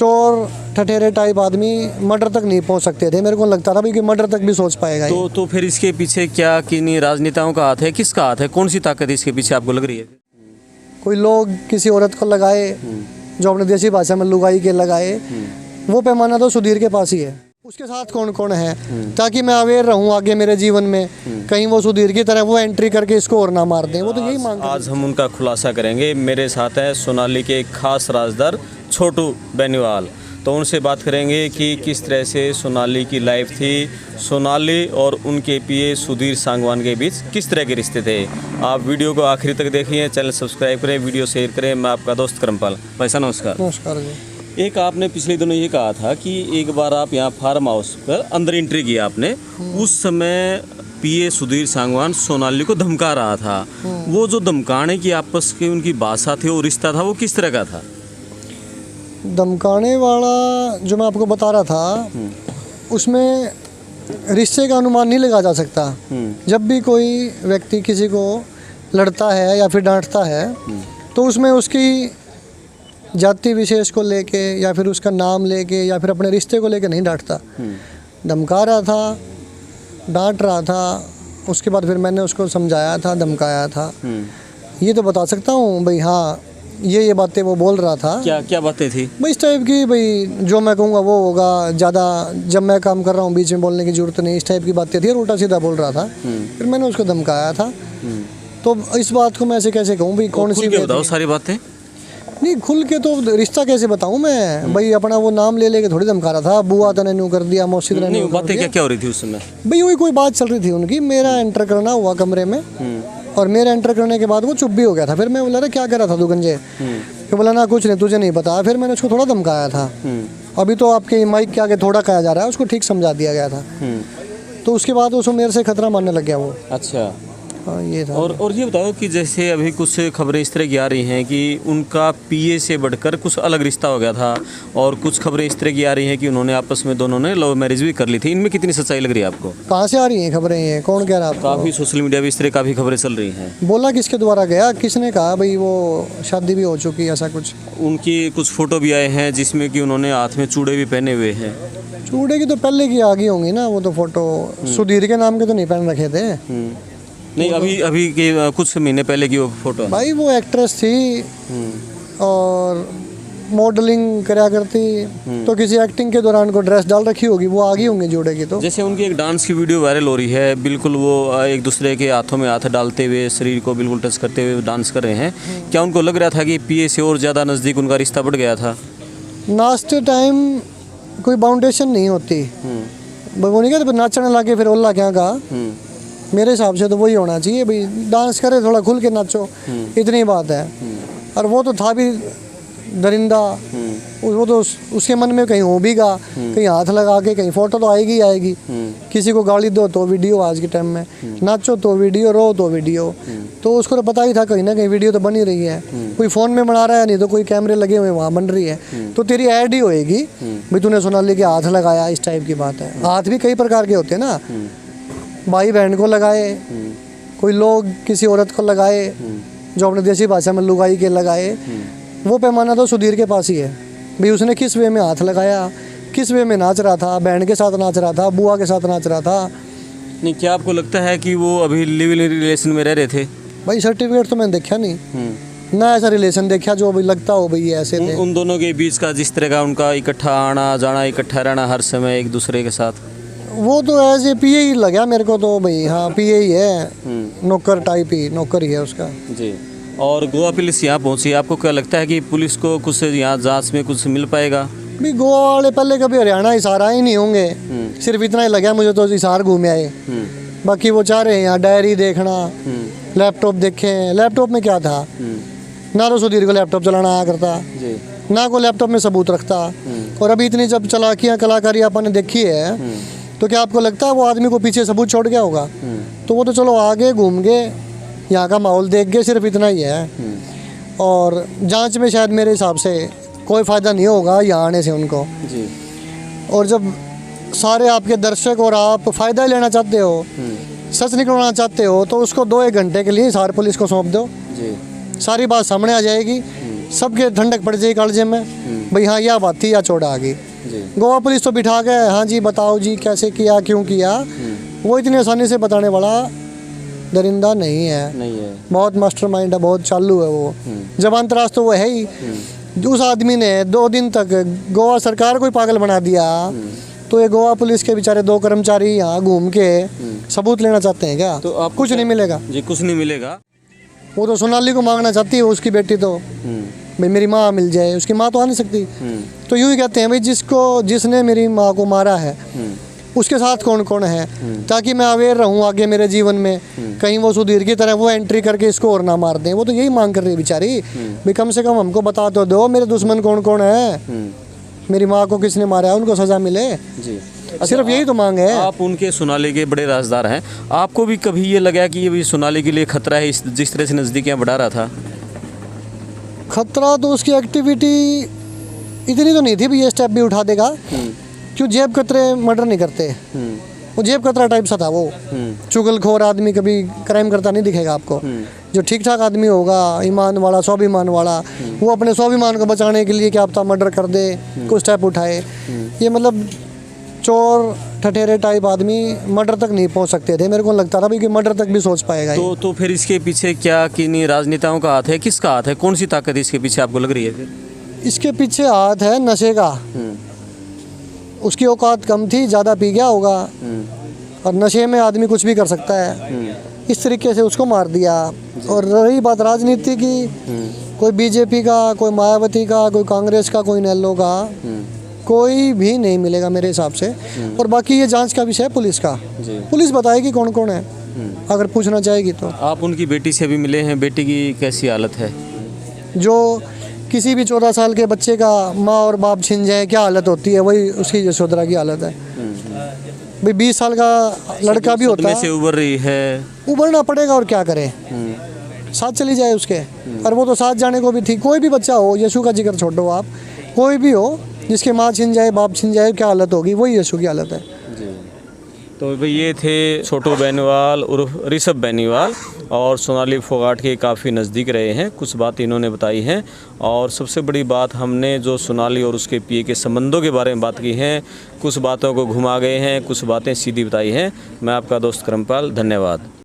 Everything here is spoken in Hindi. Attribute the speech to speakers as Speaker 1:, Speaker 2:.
Speaker 1: चोर ठठेरे टाइप आदमी मर्डर तक नहीं पहुंच सकते थे। मेरे को लगता था भाई कि मर्डर तक भी सोच पाएगा ये।
Speaker 2: तो फिर इसके पीछे क्या किन्हीं राजनेताओं का हाथ है, किसका हाथ है, कौन सी ताकत इसके पीछे आपको लग रही है?
Speaker 1: कोई लोग किसी औरत को लगाए जो अपने देसी भाषा में लुगाई के लगाए, वो पैमाना तो सुधीर के पास ही है। उसके साथ कौन कौन है, ताकि मैं अवेयर रहूं आगे मेरे जीवन में, कहीं वो सुधीर की तरह वो एंट्री करके इसको और ना मार दें। वो तो यही मांग।
Speaker 2: आज हम उनका खुलासा करेंगे। मेरे साथ है सोनाली के एक खास राजदार छोटू बेनीवाल। तो उनसे बात करेंगे कि किस तरह से सोनाली की लाइफ थी, सोनाली और उनके पीए सुधीर सांगवान के बीच किस तरह के रिश्ते थे। आप वीडियो को आखिरी तक देखिए, चैनल सब्सक्राइब करें, वीडियो शेयर करें। मैं आपका दोस्त करमपाल। भाई साहब नमस्कार।
Speaker 1: नमस्कार जी।
Speaker 2: एक आपने पिछले दिनों ये कहा था कि एक बार आप यहाँ फार्म हाउस पर अंदर एंट्री किया आपने, उस समय पीए सुधीर सांगवान सोनाली को धमका रहा था। वो जो धमकाने की आपस की उनकी भाषा थी, वो रिश्ता था, वो किस तरह का था?
Speaker 1: धमकाने वाला जो मैं आपको बता रहा था, उसमें रिश्ते का अनुमान नहीं लगा जा सकता। जब भी कोई व्यक्ति किसी को लड़ता है या फिर डांटता है, तो उसमें उसकी जाति विशेष को लेके या फिर उसका नाम लेके या फिर अपने रिश्ते को लेके नहीं डांटता। धमका रहा था, डांट रहा था, उसके बाद फिर मैंने उसको समझाया था, धमकाया था। ये तो बता सकता हूँ भाई, हाँ ये बातें वो बोल रहा था।
Speaker 2: क्या क्या बातें थी
Speaker 1: भाई? इस टाइप की, भाई जो मैं कहूँगा वो होगा, ज़्यादा जब मैं काम कर रहा हूँ बीच में बोलने की जरूरत नहीं, इस टाइप की बातें थी। और उल्टा सीधा बोल रहा था। फिर मैंने उसको धमकाया था। तो इस बात को मैं ऐसे कैसे कहूँ भाई, कौन सी
Speaker 2: बताओ सारी बातें?
Speaker 1: नहीं खुल के तो रिश्ता कैसे बताऊँ मैं भाई? अपना वो नाम ले लेके थोड़ी धमका रहा था। बुआ तने न्यू कर दिया, मौसी तने न्यू कर
Speaker 2: बातें
Speaker 1: दिया।
Speaker 2: क्या हो रही थी उस समय?
Speaker 1: भाई वही कोई बात चल रही थी उनकी। मेरा एंटर करना हुआ कमरे में, और मेरे एंटर करने के बाद वो चुप भी हो गया था। फिर मैं बोला अरे क्या कर रहा था तू गंजे? फिर बोला ना कुछ नहीं, तुझे नहीं पता। फिर मैंने उसको थोड़ा धमकाया था। अभी तो आपके माइक के आगे थोड़ा कहा जा रहा है, उसको ठीक समझा दिया गया था। तो उसके बाद उसको मेरे से खतरा मानने लग गया वो।
Speaker 2: अच्छा,
Speaker 1: हाँ ये था।
Speaker 2: और ये बताओ कि जैसे अभी कुछ खबरें इस तरह की आ रही हैं कि उनका पीए से बढ़कर कुछ अलग रिश्ता हो गया था, और कुछ खबरें इस तरह की आ रही हैं कि उन्होंने आपस में दोनों ने लव मैरिज भी कर ली थी। इनमें कितनी सच्चाई लग रही है आपको?
Speaker 1: कहाँ से आ रही हैं खबरें? ये कौन कह रहा है आपको?
Speaker 2: काफ़ी सोशल मीडिया पे इस तरह काफ़ी खबरें चल रही हैं।
Speaker 1: बोला किसके द्वारा गया? किसने कहा भाई वो शादी भी हो चुकी है, ऐसा कुछ?
Speaker 2: उनकी कुछ फोटो भी आए हैं जिसमें कि उन्होंने हाथ में चूड़े भी पहने हुए हैं।
Speaker 1: चूड़े की तो पहले की आ गई होंगी ना वो तो फोटो। सुधीर के नाम के तो नहीं पहन रखे थे।
Speaker 2: नहीं, अभी के कुछ महीने पहले की वो फोटो।
Speaker 1: भाई वो एक्ट्रेस थी और मॉडलिंग करा करती, तो किसी एक्टिंग के दौरान को ड्रेस डाल रखी होगी, वो आ गई होंगी जोड़े की। तो
Speaker 2: जैसे उनकी एक डांस की वीडियो वायरल हो रही है, बिल्कुल वो एक दूसरे के हाथों में हाथ डालते हुए शरीर को बिल्कुल टच करते हुए डांस कर रहे हैं। क्या उनको लग रहा था कि पीए से और ज़्यादा नज़दीक उनका रिश्ता बढ़ गया था?
Speaker 1: नाचते टाइम कोई बाउंडेशन नहीं होती। वो नहीं कहते नाचने लगे फिर ओल्ला क्या का। मेरे हिसाब से तो वही होना चाहिए भाई, डांस करे थोड़ा खुल के नाचो, इतनी बात है। और वो तो था भी दरिंदा, वो तो उसके मन में कहीं हो भी गा, कहीं हाथ लगा के कहीं फोटो तो आएगी ही आएगी। किसी को गाली दो तो वीडियो, आज के टाइम में नाचो तो वीडियो, रो तो वीडियो। तो उसको तो पता ही था कहीं ना कहीं वीडियो तो बन ही रही है। कोई फ़ोन में बना रहा है, नहीं तो कोई कैमरे लगे हुए वहाँ बन रही है। तो तेरी ऐड ही होएगी भाई, तूने सोनाली के हाथ लगाया, इस टाइप की बात है। हाथ भी कई प्रकार के होते हैं ना, भाई बहन को लगाए, कोई लोग किसी औरत को लगाए जो अपने देसी भाषा में लुगाई के लगाए, वो पैमाना तो सुधीर के पास ही है भाई। उसने किस वे में हाथ लगाया, किस वे में नाच रहा था, बहन के साथ नाच रहा था, बुआ के साथ नाच रहा था।
Speaker 2: नहीं, क्या आपको लगता है कि वो अभी लिव इन रिलेशन में रह रहे थे?
Speaker 1: भाई सर्टिफिकेट तो मैंने देखा नहीं ना, ऐसा रिलेशन देखा जो अभी लगता हो भाई ऐसे थे।
Speaker 2: उन दोनों के बीच का जिस तरह का उनका इकट्ठा आना जाना, इकट्ठा रहना हर समय एक दूसरे के साथ,
Speaker 1: वो तो ऐसे पीए ही लगा मेरे को तो भाई। हाँ पीए ही है, नौकर टाइप ही, नौकर ही है उसका
Speaker 2: जी। और गोवा पुलिस यहाँ पहुँची, आपको क्या लगता है कि पुलिस को कुछ यहाँ जांच में कुछ मिल पाएगा?
Speaker 1: भाई गोवा वाले पहले कभी हरियाणा हिसार आए नहीं होंगे, सिर्फ इतना ही लगा मुझे तो हिसार घूमे आए। बाकी वो चाह रहे हैं यहाँ डायरी देखना, लैपटॉप देखें। लैपटॉप में क्या था? ना तो सुधीर को लैपटॉप चलाना आया करता, ना को लैपटॉप में सबूत रखता। और अभी इतनी जब चलाकियाँ कलाकारी अपन ने देखी है, तो क्या आपको लगता है वो आदमी को पीछे सबूत छोड़ गया होगा? तो वो तो चलो आगे घूम गए, यहाँ का माहौल देख गए, सिर्फ इतना ही है। और जांच में शायद मेरे हिसाब से कोई फ़ायदा नहीं होगा यहाँ आने से उनको जी। और जब सारे आपके दर्शक और आप फ़ायदा लेना चाहते हो, सच निकलवाना चाहते हो, तो उसको 2-1 घंटे के लिए हिसार पुलिस को सौंप दो जी। सारी बात सामने आ जाएगी। सबके ठंडक पड़ जाए कालजे में, भाई हाँ यह बात थी या चौड़ा आ गई।
Speaker 2: जी
Speaker 1: गोवा पुलिस तो बिठा के हाँ जी बताओ जी कैसे किया क्यों किया, वो इतनी आसानी से बताने वाला दरिंदा नहीं है।
Speaker 2: नहीं है।
Speaker 1: बहुत मास्टरमाइंड है, बहुत चालू है वो, जबान तराज तो वो है ही। उस आदमी ने 2 दिन तक गोवा सरकार को ही पागल बना दिया, तो ये गोवा पुलिस के बेचारे 2 कर्मचारी यहाँ घूम के सबूत लेना चाहते हैं क्या?
Speaker 2: तो आपको
Speaker 1: कुछ नहीं मिलेगा
Speaker 2: जी, कुछ नहीं मिलेगा।
Speaker 1: वो तो सोनाली को मांगना चाहती है, उसकी बेटी तो भाई मेरी माँ मिल जाए, उसकी माँ तो आ नहीं सकती। तो यूँ ही कहते हैं भाई जिसने मेरी माँ को मारा है उसके साथ कौन कौन है, ताकि मैं अवेयर रहूं आगे मेरे जीवन में, कहीं वो सुधीर की तरह वो एंट्री करके इसको और ना मार दें। वो तो यही मांग कर रही है बेचारी, भाई कम से कम हमको बता तो दो मेरे दुश्मन कौन कौन है, मेरी माँ को किसने मारा है उनको सजा मिले
Speaker 2: जी।
Speaker 1: सिर्फ यही तो मांग है।
Speaker 2: आप उनके सोनाली के बड़े राजदार हैं, आपको भी कभी ये लगा कि ये भी सोनाली के लिए खतरा है, जिस तरह से नज़दीकियाँ बढ़ा रहा था?
Speaker 1: खतरा तो उसकी एक्टिविटी इतनी तो नहीं थी भी ये स्टेप भी उठा देगा, क्यों जेब कतरे मर्डर नहीं करते, वो जेब कतरा टाइप सा था वो, चुगलखोर आदमी कभी क्राइम करता नहीं दिखेगा आपको। जो ठीक ठाक आदमी होगा, ईमान वाला, स्वाभिमान वाला, वो अपने स्वाभिमान को बचाने के लिए क्या पता मर्डर कर दे, कुछ स्टेप उठाए। ये मतलब चोर ठठेरे टाइप आदमी मर्डर तक नहीं पहुंच सकते थे, मेरे को लगता था भाई कि मर्डर तक भी सोच पाएगा।
Speaker 2: तो फिर इसके पीछे क्या किन्हीं राजनेताओं का हाथ है, किसका हाथ है, कौन सी ताकत इसके पीछे आपको लग रही है? फिर
Speaker 1: इसके पीछे हाथ है नशे का, उसकी औकात कम थी, ज़्यादा पी गया होगा, और नशे में आदमी कुछ भी कर सकता है, इस तरीके से उसको मार दिया। और रही बात राजनीति की, कोई बीजेपी का, कोई मायावती का, कोई कांग्रेस का, कोई नेल्लो का, कोई भी नहीं मिलेगा मेरे हिसाब से। और बाकी ये जांच का विषय है पुलिस का, पुलिस बताएगी कौन कौन है, अगर पूछना चाहेगी तो।
Speaker 2: आप उनकी बेटी से भी मिले हैं, बेटी की कैसी हालत है?
Speaker 1: जो किसी भी 14 साल के बच्चे का माँ और बाप छिन जाए क्या हालत होती है, वही उसकी यशोधरा की हालत है। भाई 20 साल का लड़का भी होता है,
Speaker 2: से उबर रही है,
Speaker 1: उबरना पड़ेगा और क्या करे, साथ चली जाए उसके। और वो तो साथ जाने को भी थी। कोई भी बच्चा हो, यीशु का जिक्र छोड़ो आप, कोई भी हो जिसके माँ छिन जाए, बाप छिन जाए, क्या हालत होगी, वही यीशु की हालत है।
Speaker 2: तो भाई ये थे छोटू बेनीवाल उर्फ ऋषभ बेनीवाल, और सोनाली फोगाट के काफ़ी नज़दीक रहे हैं, कुछ बात इन्होंने बताई हैं। और सबसे बड़ी बात, हमने जो सोनाली और उसके पीए के संबंधों के बारे में बात की हैं, कुछ बातों को घुमा गए हैं, कुछ बातें सीधी बताई हैं। मैं आपका दोस्त करमपाल, धन्यवाद।